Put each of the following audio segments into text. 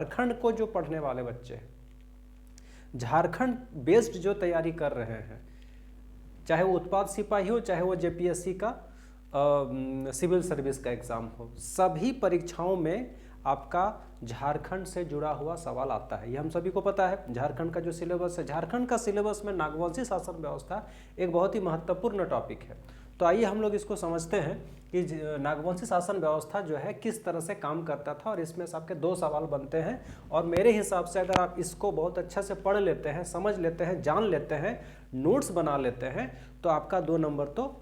झारखंड को जो पढ़ने वाले बच्चे हैं, झारखंड बेस्ड जो तैयारी कर रहे हैं, चाहे वो उत्पाद सिपाही हो, चाहे वो जेपीएससी का सिविल सर्विस का एग्ज़ाम हो, सभी परीक्षाओं में आपका झारखंड से जुड़ा हुआ सवाल आता है। ये हम सभी को पता है। झारखंड का जो सिलेबस है, झारखंड का सिलेबस में नागवंशी शासन व्यवस्था एक बहुत ही महत्वपूर्ण टॉपिक है। तो आइए हम लोग इसको समझते हैं कि नागवंशी शासन व्यवस्था जो है किस तरह से काम करता था, और इसमें से आपके 2 सवाल बनते हैं। और मेरे हिसाब से अगर आप इसको बहुत अच्छा से पढ़ लेते हैं, समझ लेते हैं, जान लेते हैं, नोट्स बना लेते हैं, तो आपका 2 नंबर तो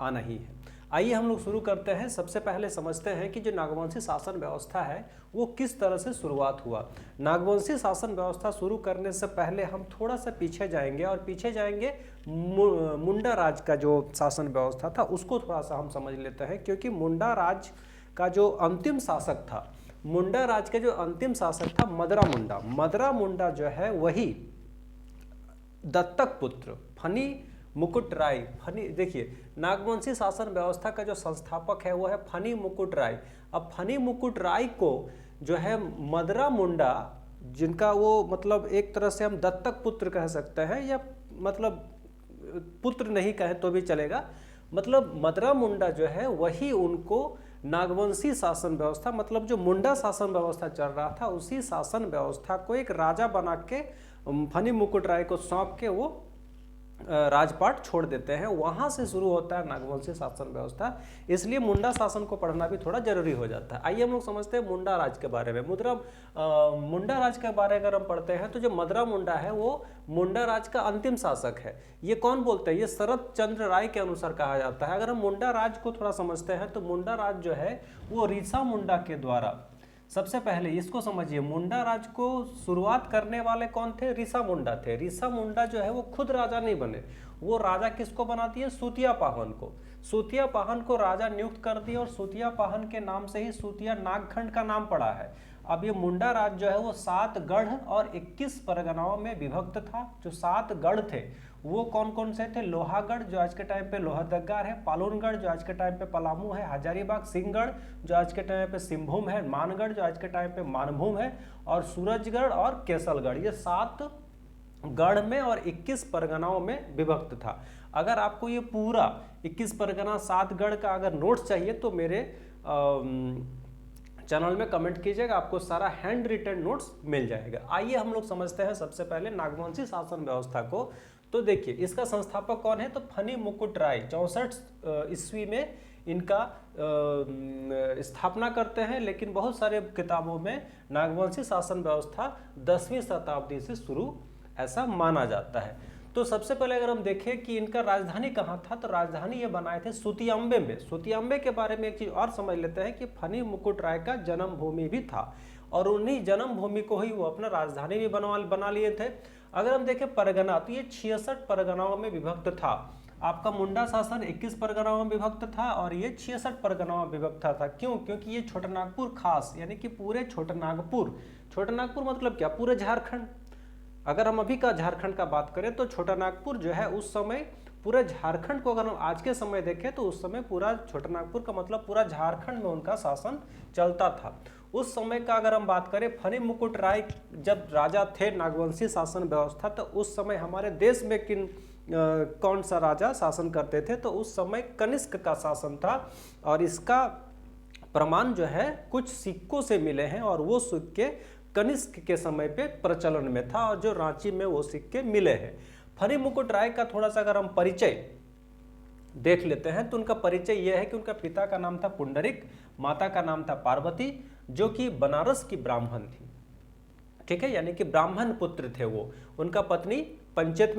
आना ही है। आइए हम लोग शुरू करते हैं। सबसे पहले समझते हैं कि जो नागवंशी शासन व्यवस्था है वो किस तरह से शुरुआत हुआ। नागवंशी शासन व्यवस्था शुरू करने से पहले हम थोड़ा सा पीछे जाएंगे, और पीछे जाएंगे मुंडा राज का जो शासन व्यवस्था था उसको थोड़ा सा हम समझ लेते हैं। क्योंकि मुंडा राज का जो अंतिम शासक था, मुंडा राज का जो अंतिम शासक था मदरा मुंडा जो है वही दत्तक पुत्र फनी मुकुट राय। फनी, देखिए नागवंशी शासन व्यवस्था का जो संस्थापक है वो है फनी मुकुट राय। अब फनी मुकुट राय को जो है मदरा मुंडा, जिनका वो मतलब एक तरह से हम दत्तक पुत्र कह सकते हैं, या मतलब पुत्र नहीं कहें तो भी चलेगा, मतलब मदरा मुंडा जो है वही उनको नागवंशी शासन व्यवस्था, मतलब जो मुंडा शासन व्यवस्था चल रहा था उसी शासन व्यवस्था को एक राजा बना के फनी मुकुट राय को सौंप के वो राजपाट छोड़ देते हैं। वहां से शुरू होता है नागवंशी शासन व्यवस्था। इसलिए मुंडा शासन को पढ़ना भी थोड़ा जरूरी हो जाता है। आइए हम लोग समझते हैं मुंडा राज के बारे में। मुंडा राज के बारे में अगर हम पढ़ते हैं तो जो मदरा मुंडा है वो मुंडा राज का अंतिम शासक है। ये कौन बोलते हैं? ये शरद चंद्र राय के अनुसार कहा जाता है। अगर हम मुंडा राज को थोड़ा समझते हैं तो मुंडा राज जो है वो रीसा मुंडा के द्वारा, सबसे पहले इसको समझिए, मुंडा राज को शुरुआत करने वाले कौन थे? रीसा मुंडा थे। रीसा मुंडा जो है वो खुद राजा नहीं बने, वो राजा किसको बनाती है? सूतिया पाहन को। सूतिया पाहन को राजा नियुक्त कर दिया, और सूतिया पाहन के नाम से ही सूतिया नागखंड का नाम पड़ा है। अब ये मुंडा राज जो है वो 7 गढ़ और 21 परगनाओं में विभक्त था। जो 7 गढ़ थे वो कौन कौन से थे? लोहागढ़ जो आज के टाइम पे लोहरदगा है, पालूनगढ़ जो आज के टाइम पे पलामू है, हजारीबाग, सिंहगढ़ जो आज के टाइम पे सिंहभूम है, मानगढ़ जो आज के टाइम पे मानभूम है, और सूरजगढ़ और केसलगढ़। ये 7 गढ़ में और 21 परगनाओं में विभक्त था। अगर आपको ये पूरा 21 परगना 7 गढ़ का अगर नोट्स चाहिए तो मेरे चैनल में कमेंट कीजिएगा, आपको सारा हैंड रिटन नोट्स मिल जाएगा। आइए हम लोग समझते हैं सबसे पहले नागवंशी शासन व्यवस्था को। तो देखिए इसका संस्थापक कौन है? तो फनी मुकुट राय 64 ईस्वी में इनका स्थापना करते हैं। लेकिन बहुत सारे किताबों में नागवंशी शासन व्यवस्था 10वीं शताब्दी से शुरू ऐसा माना जाता है। तो सबसे पहले अगर हम देखें कि इनका राजधानी कहाँ था, तो राजधानी ये बनाए थे सूतियाम्बे में। सूतियाम्बे के बारे में एक चीज और समझ लेते हैं कि फनी मुकुट राय का जन्मभूमि भी था, और उन्हीं जन्मभूमि को ही वो अपना राजधानी भी बना लिए थे। अगर हम देखें परगना, तो ये 66 परगनाओं में विभक्त था। आपका मुंडा शासन 21 परगनाओं में विभक्त था, और ये 66 परगनाओं में विभक्त था। क्यों? क्योंकि ये छोटानागपुर खास, यानी कि पूरे छोटानागपुर, छोटानागपुर मतलब क्या? पूरे झारखंड। अगर हम अभी का झारखंड का बात करें तो छोटानागपुर जो है उस समय पूरे झारखंड को, अगर हम आज के समय देखें तो उस समय पूरा छोटानागपुर का मतलब पूरा झारखंड में उनका शासन चलता था। उस समय का अगर हम बात करें, फनी मुकुट राय जब राजा थे नागवंशी शासन व्यवस्था, तो उस समय हमारे देश में कौन सा राजा शासन करते थे? तो उस समय कनिष्क का शासन था, और इसका प्रमाण जो है कुछ सिक्कों से मिले हैं, और वो सिक्के कनिष्क के समय पे प्रचलन में था, और जो रांची में वो सिक्के मिले हैं। फनी मुकुट राय का थोड़ा सा अगर हम परिचय देख लेते हैं तो उनका परिचय यह है कि उनका पिता का नाम था पुंडरिक, माता का नाम था पार्वती, जो कि बनारस की ब्राह्मण थी। ठीक है, यानी कि ब्राह्मण पुत्र थे वो। उनका पत्नी पंचेत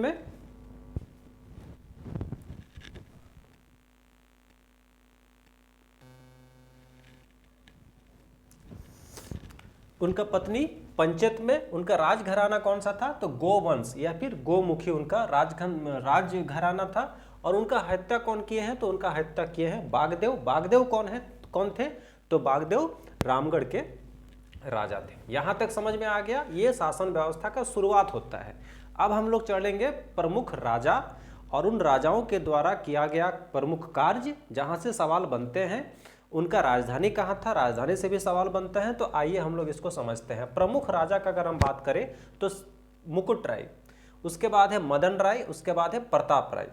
में उनका राजघराना कौन सा था? तो गोवंश या फिर गोमुखी उनका राजघराना था। और उनका हत्या कौन किए हैं? तो उनका हत्या किए हैं बागदेव। बागदेव कौन थे? तो बागदेव रामगढ़ के राजा थे। यहां तक समझ में आ गया? ये शासन व्यवस्था का शुरुआत होता है। अब हम लोग चलेंगे प्रमुख राजा और उन राजाओं के द्वारा किया गया प्रमुख कार्य, जहां से सवाल बनते हैं। उनका राजधानी कहाँ था, राजधानी से भी सवाल बनते हैं। तो आइए हम लोग इसको समझते हैं। प्रमुख राजा का अगर हम बात करें तो मुकुट राय, उसके बाद है मदन राय, उसके बाद है प्रताप राय।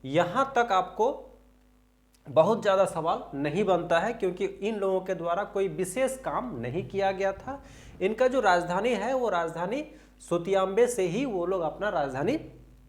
यहाँ तक आपको बहुत ज़्यादा सवाल नहीं बनता है, क्योंकि इन लोगों के द्वारा कोई विशेष काम नहीं किया गया था। इनका जो राजधानी है वो राजधानी सुतियांबे से ही वो लोग अपना राजधानी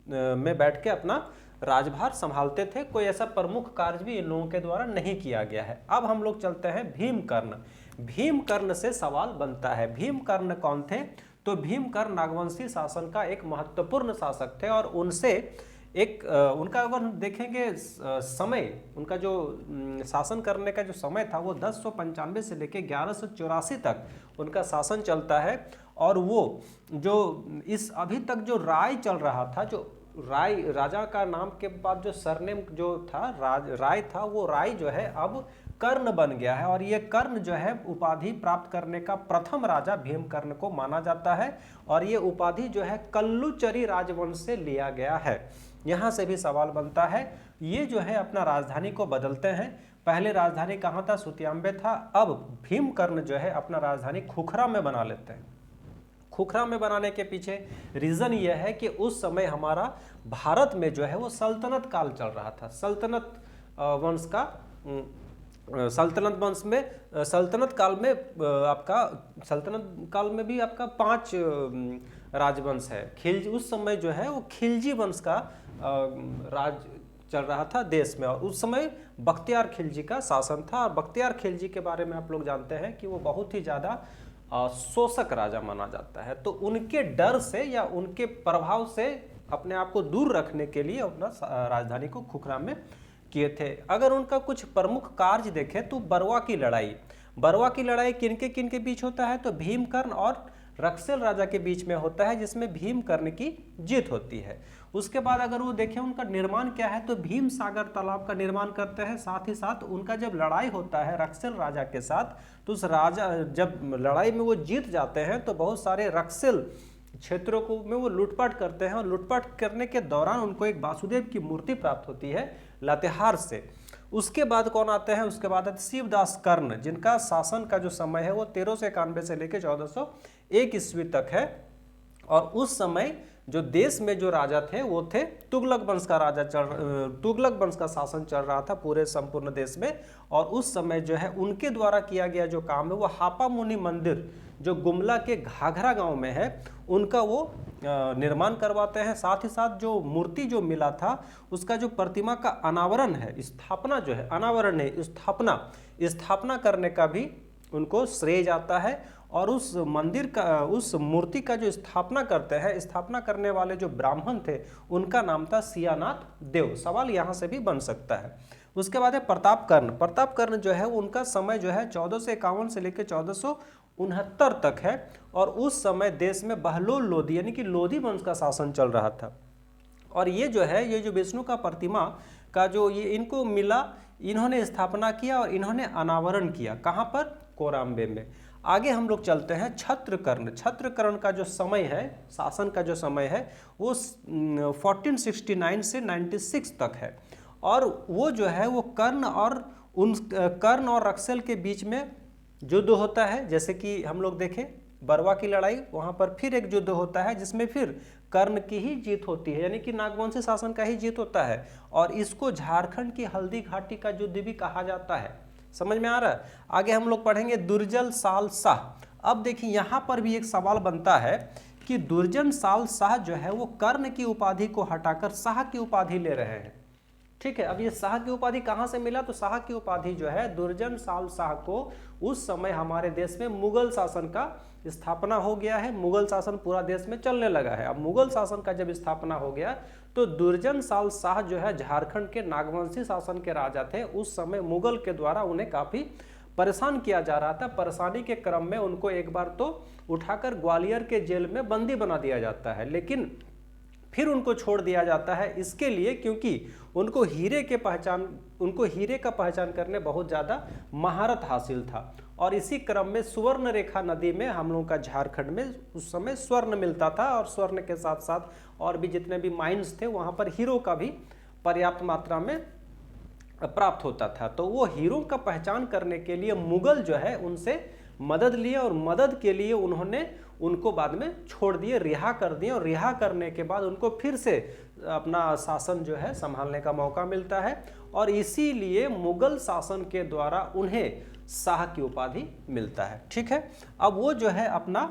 में बैठ के अपना राजभार संभालते थे। कोई ऐसा प्रमुख कार्य भी इन लोगों के द्वारा नहीं किया गया है। अब हम लोग चलते हैं भीमकर्ण। भीमकर्ण से सवाल बनता है। भीमकर्ण कौन थे? तो भीमकर्ण नागवंशी शासन का एक महत्वपूर्ण शासक थे, और उनसे एक उनका अगर हम देखेंगे समय, उनका जो शासन करने का जो समय था वो 1095 से लेकर 1184 तक उनका शासन चलता है। और वो जो इस अभी तक जो राय चल रहा था, जो राय राजा का नाम के बाद जो सरनेम जो था राय था, वो राय जो है अब कर्ण बन गया है। और ये कर्ण जो है उपाधि प्राप्त करने का प्रथम राजा भीमकर्ण को माना जाता है। और ये उपाधि जो है कल्लुचरी राजवंश से लिया गया है। यहाँ से भी सवाल बनता है। ये जो है अपना राजधानी को बदलते हैं। पहले राजधानी कहाँ था? सुतियांबे था। अब भीमकर्ण जो है अपना राजधानी खुखरा में बना लेते हैं। खुखरा में बनाने के पीछे रीजन ये है कि उस समय हमारा भारत में जो है वो सल्तनत काल चल रहा था। सल्तनत वंश का सल्तनत वंश में सल्तनत काल में भी आपका 5 राजवंश है। खिलजी उस समय जो है वो खिलजी वंश का राज चल रहा था देश में, और उस समय बख्तियार खिलजी का शासन था। और बख्तियार खिलजी के बारे में आप लोग जानते हैं कि वो बहुत ही ज़्यादा शोषक राजा माना जाता है। तो उनके डर से या उनके प्रभाव से अपने आप को दूर रखने के लिए अपना राजधानी को खुखरा में किए थे। अगर उनका कुछ प्रमुख कार्य देखें तो बरवा की लड़ाई किनके बीच होता है? तो भीमकर्ण और रक्सेल राजा के बीच में होता है, जिसमें भीमकर्ण की जीत होती है। उसके बाद अगर वो देखें उनका निर्माण क्या है, तो भीम सागर तालाब का निर्माण करते हैं। साथ ही साथ उनका जब लड़ाई होता है रक्सेल राजा के साथ, तो उस राजा जब लड़ाई में वो जीत जाते हैं तो बहुत सारे रक्सेल क्षेत्रों को में वो लूटपाट करते हैं। और लूटपाट करने के दौरान उनको एक वासुदेव की मूर्ति प्राप्त होती है लातेहार से। उसके बाद कौन आते हैं? उसके बाद शिवदास कर्ण, जिनका शासन का जो समय है वो 1391 से लेकर 1401 ईस्वी तक है। और उस समय जो देश में जो राजा थे वो थे तुगलक वंश का तुगलक वंश का शासन चल रहा था पूरे संपूर्ण देश में। और उस समय जो है उनके द्वारा किया गया जो काम है वो हापा मुनि मंदिर जो गुमला के घाघरा गांव में है, उनका वो निर्माण करवाते हैं। साथ ही साथ जो मूर्ति जो मिला था उसका जो प्रतिमा का अनावरण है, स्थापना जो है, अनावरण है स्थापना करने का भी उनको श्रेय जाता है। और उस मंदिर का, उस मूर्ति का जो स्थापना करते हैं, स्थापना करने वाले जो ब्राह्मण थे उनका नाम था सियानाथ देव। सवाल यहाँ से भी बन सकता है। उसके बाद है प्रतापकर्ण जो है उनका समय जो है 1451 से लेकर 1469 तक है। और उस समय देश में बहलोल लोधी यानी कि लोधी वंश का शासन चल रहा था। और ये जो है ये जो विष्णु का प्रतिमा का जो ये इनको मिला, इन्होंने स्थापना किया और इन्होंने अनावरण किया। कहाँ पर? कोराम्बे में। आगे हम लोग चलते हैं छत्रकर्ण का जो समय है, शासन का जो समय है वो 1469 से 96 तक है। और वो जो है वो कर्ण और रक्सेल के बीच में युद्ध होता है। जैसे कि हम लोग देखें बरवा की लड़ाई, वहाँ पर फिर एक युद्ध होता है जिसमें फिर कर्ण की ही जीत होती है, यानी कि नागवंशी शासन का ही जीत होता है। और इसको झारखंड की हल्दी घाटी का युद्ध भी कहा जाता है। समझ में आ रहा है? आगे हम लोग पढ़ेंगे दुर्जन साल शाह। अब देखिए यहाँ पर भी एक सवाल बनता है कि दुर्जन साल शाह जो है वो कर्ण की उपाधि को हटाकर शाह की उपाधि ले रहे हैं। ठीक है, अब ये शाह की उपाधि कहाँ से मिला? तो शाह की उपाधि जो है दुर्जन साल शाह को उस समय हमारे देश में मुगल शासन का स्थापना हो गया है। मुगल शासन पूरा देश में चलने लगा है। अब मुगल शासन का जब स्थापना हो गया तो दुर्जन साल शाह जो है झारखंड के नागवंशी शासन के राजा थे। उस समय मुगल के द्वारा उन्हें काफ़ी परेशान किया जा रहा था। परेशानी के क्रम में उनको एक बार तो उठाकर ग्वालियर के जेल में बंदी बना दिया जाता है, लेकिन फिर उनको छोड़ दिया जाता है इसके लिए क्योंकि उनको हीरे का पहचान करने बहुत ज़्यादा महारत हासिल था। और इसी क्रम में सुवर्ण रेखा नदी में हम लोगों का झारखंड में उस समय स्वर्ण मिलता था। और स्वर्ण के साथ साथ और भी जितने भी माइंस थे वहाँ पर हीरो का भी पर्याप्त मात्रा में प्राप्त होता था। तो वो हीरो का पहचान करने के लिए मुगल जो है उनसे मदद लिए और मदद के लिए उन्होंने उनको बाद में छोड़ दिए, रिहा कर दिए, और रिहा करने के बाद उनको फिर से अपना शासन जो है संभालने का मौका मिलता है, और इसीलिए मुगल शासन के द्वारा उन्हें शाह की उपाधि मिलता है। ठीक है, अब वो जो है अपना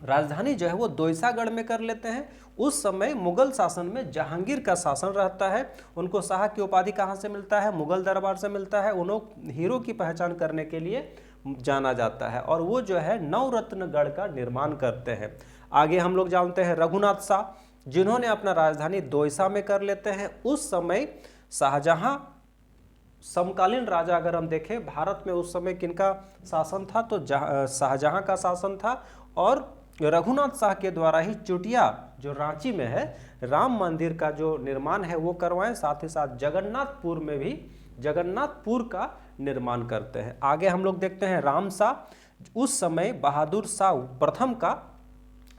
राजधानी जो है वो दोयसागढ़ में कर लेते हैं। उस समय मुगल शासन में जहांगीर का शासन रहता है। उनको शाह की उपाधि कहाँ से मिलता है? मुगल दरबार से मिलता है। उन्होंने हीरो की पहचान करने के लिए जाना जाता है, और वो जो है नवरत्नगढ़ का निर्माण करते हैं। आगे हम लोग जानते हैं रघुनाथ शाह, जिन्होंने अपना राजधानी दोयसा में कर लेते हैं। उस समय शाहजहां समकालीन राजा अगर हम देखें भारत में उस समय किनका शासन था, तो शाहजहां का शासन था, और रघुनाथ शाह के द्वारा ही चुटिया जो रांची में है राम मंदिर का जो निर्माण है वो करवाएं। साथ ही साथ जगन्नाथपुर में भी जगन्नाथपुर का निर्माण करते हैं। आगे हम लोग देखते हैं राम शाह, उस समय बहादुर शाह प्रथम का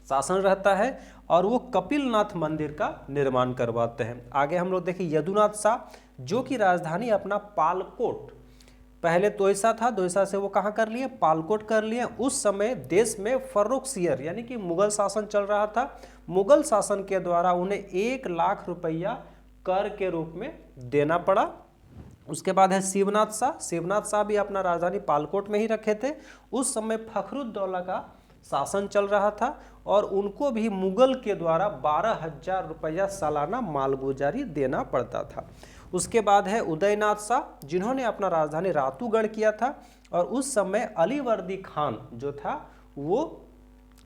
शासन रहता है, और वो कपिलनाथ मंदिर का निर्माण करवाते हैं। आगे हम लोग देखें यदुनाथ शाह, जो कि राजधानी अपना पालकोट, पहले दोयसा था, दोयसा से वो कहाँ कर लिए? पालकोट कर लिए। उस समय देश में फर्रुखसियर यानी कि मुगल शासन चल रहा था। मुगल शासन के द्वारा उन्हें 1 लाख रुपया कर के रूप में देना पड़ा। उसके बाद है शिवनाथ शाह। शिवनाथ शाह भी अपना राजधानी पालकोट में ही रखे थे। उस समय फखरुद्दौला का शासन चल रहा था, और उनको भी मुगल के द्वारा 12,000 रुपया सालाना मालगुजारी देना पड़ता था। उसके बाद है उदयनाथ शाह, जिन्होंने अपना राजधानी रातूगढ़ किया था, और उस समय अलीवर्दी खान जो था वो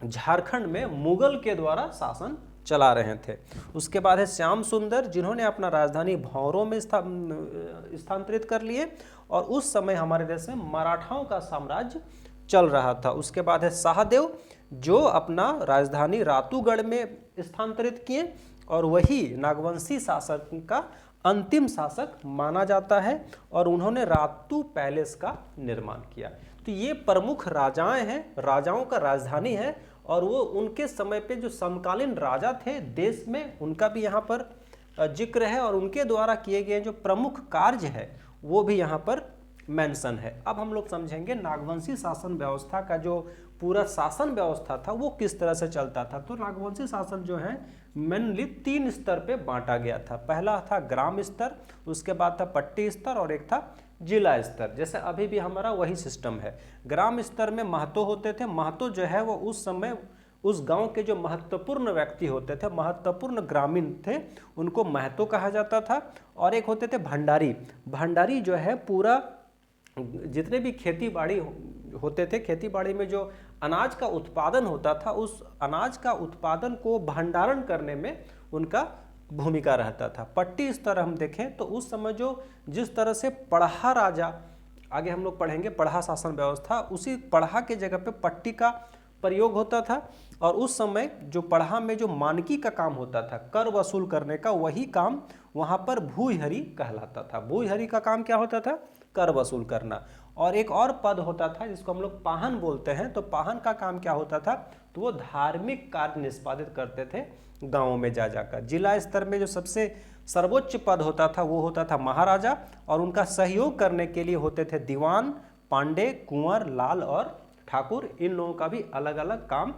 झारखंड में मुगल के द्वारा शासन चला रहे थे। उसके बाद है श्याम सुंदर, जिन्होंने अपना राजधानी भौरों में स्थानांतरित कर लिए, और उस समय हमारे देश में मराठाओं का साम्राज्य चल रहा था। उसके बाद है शाहदेव, जो अपना राजधानी रातूगढ़ में स्थानांतरित किए, और वही नागवंशी शासक का अंतिम शासक माना जाता है, और उन्होंने रातू पैलेस का निर्माण किया। तो ये प्रमुख राजाएं हैं, राजाओं का राजधानी है, और वो उनके समय पे जो समकालीन राजा थे देश में उनका भी यहाँ पर जिक्र है, और उनके द्वारा किए गए जो प्रमुख कार्य है वो भी यहाँ पर मेंशन है। अब हम लोग समझेंगे नागवंशी शासन व्यवस्था का जो पूरा शासन व्यवस्था था वो किस तरह से चलता था। तो नागवंशी शासन जो है मेनली 3 स्तर पे बांटा गया था। पहला था ग्राम स्तर, उसके बाद था पट्टी स्तर, और एक था जिला स्तर। जैसे अभी भी हमारा वही सिस्टम है। ग्राम स्तर में महतो होते थे। महतो जो है वो उस समय उस गांव के जो महत्वपूर्ण व्यक्ति होते थे, महत्वपूर्ण ग्रामीण थे, उनको महतो कहा जाता था। और एक होते थे भंडारी। भंडारी जो है पूरा जितने भी खेती बाड़ी होते थे, खेती बाड़ी में जो अनाज का उत्पादन होता था, उस अनाज का उत्पादन को भंडारण करने में उनका भूमिका रहता था। पट्टी स्तर हम देखें तो उस समय जो जिस तरह से पढ़ा राजा, आगे हम लोग पढ़ेंगे पढ़ा शासन व्यवस्था, उसी पढ़ा के जगह पे पट्टी का प्रयोग होता था। और उस समय जो पढ़ा में जो मानकी का काम होता था, कर वसूल करने का, वही काम वहाँ पर भूहरी कहलाता था। भूहरी का काम क्या होता था? कर वसूल करना। और एक और पद होता था जिसको हम लोग पाहन बोलते हैं। तो पाहन का काम क्या होता था? तो वो धार्मिक कार्य निष्पादित करते थे गाँवों में जा जाकर। जिला स्तर में जो सबसे सर्वोच्च पद होता था वो होता था महाराजा, और उनका सहयोग करने के लिए होते थे दीवान, पांडे, कुंवर, लाल और ठाकुर। इन लोगों का भी अलग अलग काम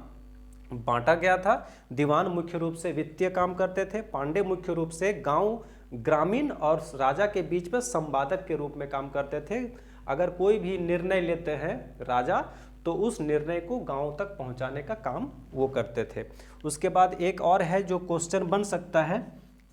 बांटा गया था। दीवान मुख्य रूप से वित्तीय काम करते थे, पांडे मुख्य रूप से गांव, ग्रामीण और राजा के बीच में संवादक के रूप में काम करते थे। अगर कोई भी निर्णय लेते हैं राजा, तो उस निर्णय को गांव तक पहुंचाने का काम वो करते थे। उसके बाद एक और है जो क्वेश्चन बन सकता है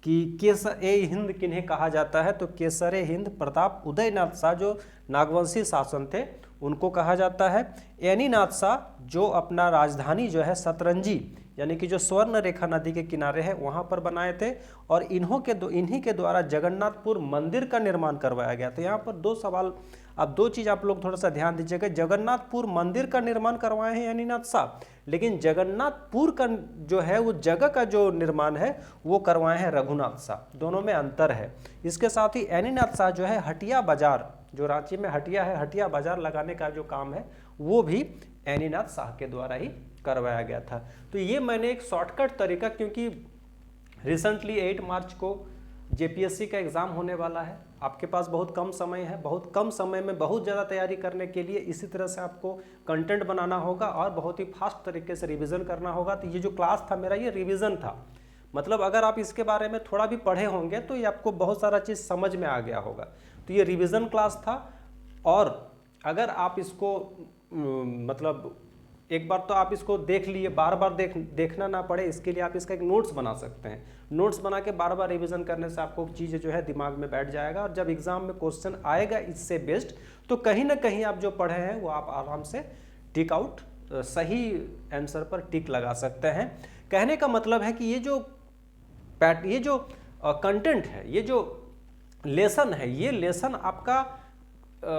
कि केसर-ए-हिंद किन्हें कहा जाता है? तो केसर-ए-हिंद प्रताप उदयनाथ शाह जो नागवंशी शासन थे उनको कहा जाता है। एनीनाथ शाह जो अपना राजधानी जो है सतरंजी यानी कि जो स्वर्ण रेखा नदी के किनारे है वहाँ पर बनाए थे, और इन्हीं के द्वारा जगन्नाथपुर मंदिर का निर्माण करवाया गया। तो यहाँ पर 2 सवाल, अब 2 चीज़ आप लोग थोड़ा सा ध्यान दीजिएगा। जगन्नाथपुर मंदिर का निर्माण करवाए हैं एनीनाथ शाह, लेकिन जगन्नाथपुर का जो है वो जगह का जो निर्माण है वो करवाए हैं रघुनाथ शाह। दोनों में अंतर है। इसके साथ ही एनीनाथ शाह जो है हटिया बाजार, जो रांची में हटिया है, हटिया बाजार लगाने का जो काम है वो भी एनीनाथ शाह के द्वारा ही करवाया गया था। तो ये मैंने एक शॉर्टकट तरीका, क्योंकि रिसेंटली 8 मार्च को जेपीएससी का एग्ज़ाम होने वाला है, आपके पास बहुत कम समय है, बहुत कम समय में बहुत ज़्यादा तैयारी करने के लिए इसी तरह से आपको कंटेंट बनाना होगा और बहुत ही फास्ट तरीके से रिवीजन करना होगा। तो ये जो क्लास था मेरा, ये रिवीजन था, मतलब अगर आप इसके बारे में थोड़ा भी पढ़े होंगे तो ये आपको बहुत सारा चीज़ समझ में आ गया होगा। तो ये रिवीजन क्लास था। और अगर आप इसको मतलब एक बार तो आप इसको देख लिए, बार बार देखना ना पड़े, इसके लिए आप इसका एक नोट्स बना सकते हैं। नोट्स बना के बार बार रिवीजन करने से आपको चीज़ें जो है दिमाग में बैठ जाएगा, और जब एग्जाम में क्वेश्चन आएगा इससे बेस्ड, तो कहीं ना कहीं आप जो पढ़े हैं वो आप आराम से टिक आउट, सही आंसर पर टिक लगा सकते हैं। कहने का मतलब है कि ये जो कंटेंट है, ये जो लेसन है, ये लेसन आपका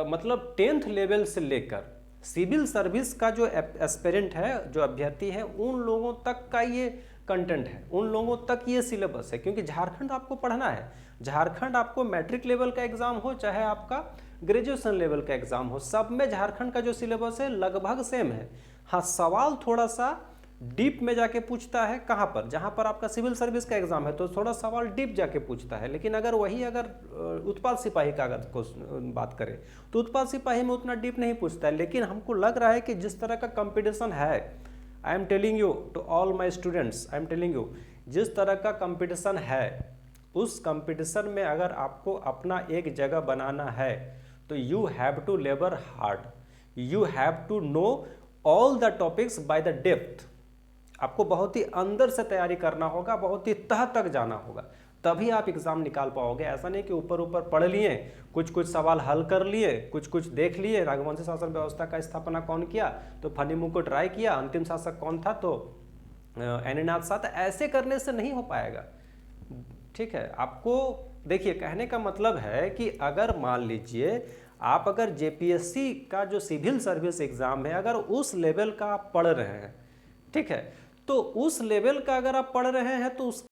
मतलब 10th लेवल से लेकर सिविल सर्विस का जो एस्पिरेंट है, जो अभ्यर्थी है, उन लोगों तक का ये कंटेंट है, उन लोगों तक ये सिलेबस है। क्योंकि झारखंड आपको पढ़ना है, झारखंड आपको मैट्रिक लेवल का एग्जाम हो चाहे आपका ग्रेजुएशन लेवल का एग्जाम हो, सब में झारखंड का जो सिलेबस है लगभग सेम है। हाँ, सवाल थोड़ा सा डीप में जाके पूछता है, कहाँ पर, जहाँ पर आपका सिविल सर्विस का एग्जाम है तो थोड़ा सवाल डीप जाके पूछता है। लेकिन अगर उत्पाद सिपाही का अगर बात करें तो उत्पाद सिपाही में उतना डीप नहीं पूछता है। लेकिन हमको लग रहा है कि जिस तरह का कंपटीशन है, I am telling you to all my students, I am telling you, जिस तरह का कंपटीशन है, उस कंपटीशन में अगर आपको अपना एक जगह बनाना है तो you have to labour hard, you have to know all the topics by the depth. आपको बहुत ही अंदर से तैयारी करना होगा, बहुत ही तह तक जाना होगा, तभी आप एग्जाम निकाल पाओगे। ऐसा नहीं कि ऊपर ऊपर पढ़ लिए, कुछ कुछ सवाल हल कर लिए, कुछ कुछ देख लिए, राघवंशी शासन व्यवस्था का स्थापना कौन किया तो फनी मुकुट राय किया, अंतिम शासक कौन था तो एनीनाथ शाह। ऐसे करने से नहीं हो पाएगा, ठीक है। आपको देखिए, कहने का मतलब है कि अगर मान लीजिए आप अगर जेपीएससी का जो सिविल सर्विस एग्जाम है, अगर उस लेवल का आप पढ़ रहे हैं, ठीक है, तो उस लेवल का अगर आप पढ़ रहे हैं तो उस